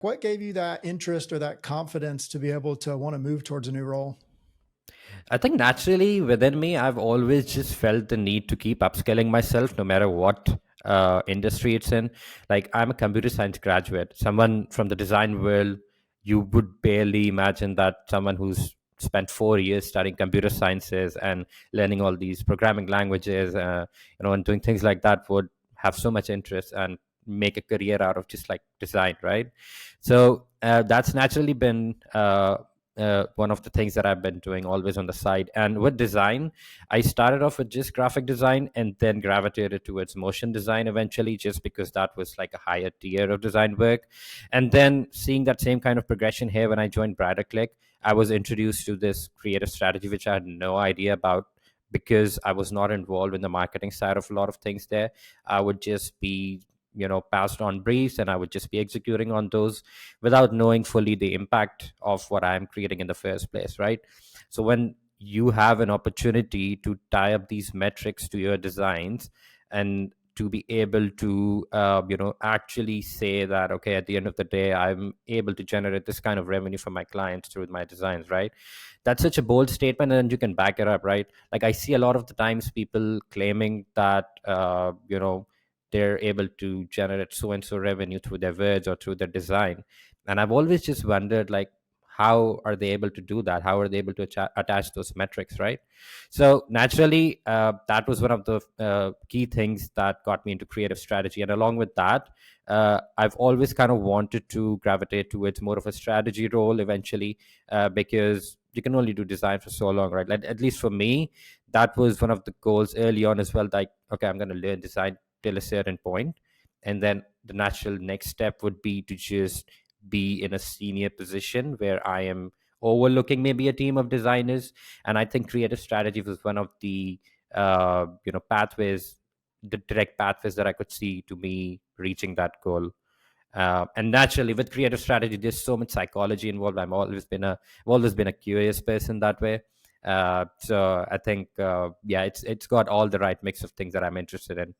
What gave you that interest or that confidence to be able to want to move towards a new role? I think naturally within me, I've always just felt the need to keep upskilling myself no matter what industry it's in. Like, I'm a computer science graduate, someone from the design world. You would barely imagine that someone who's spent 4 years studying computer sciences and learning all these programming languages, and doing things like that would have so much interest and make a career out of just like design, right? So that's naturally been one of the things that I've been doing always on the side. And with design, I started off with just graphic design and then gravitated towards motion design eventually, just because that was like a higher tier of design work. And then seeing that same kind of progression here when I joined BriderClick, I was introduced to this creative strategy, which I had no idea about because I was not involved in the marketing side of a lot of things there. I would just be passed on briefs and I would just be executing on those without knowing fully the impact of what I'm creating in the first place, right? So when you have an opportunity to tie up these metrics to your designs and to be able to actually say that, okay, at the end of the day, I'm able to generate this kind of revenue for my clients through my designs, right? That's such a bold statement, and you can back it up, right? Like, I see a lot of the times people claiming that they're able to generate so and so revenue through their words or through their design. And I've always just wondered, like, how are they able to do that? How are they able to attach those metrics, right? So naturally, that was one of the key things that got me into creative strategy. And along with that, I've always kind of wanted to gravitate towards more of a strategy role eventually, because you can only do design for so long, right? Like, at least for me, that was one of the goals early on as well. Like, okay, I'm going to learn design till a certain point, and then the natural next step would be to just be in a senior position where I am overlooking maybe a team of designers. And I think creative strategy was one of the pathways, the direct pathways that I could see to me reaching that goal. And naturally, with creative strategy, there's so much psychology involved. I've always been a curious person that way. So I think, yeah, it's got all the right mix of things that I'm interested in.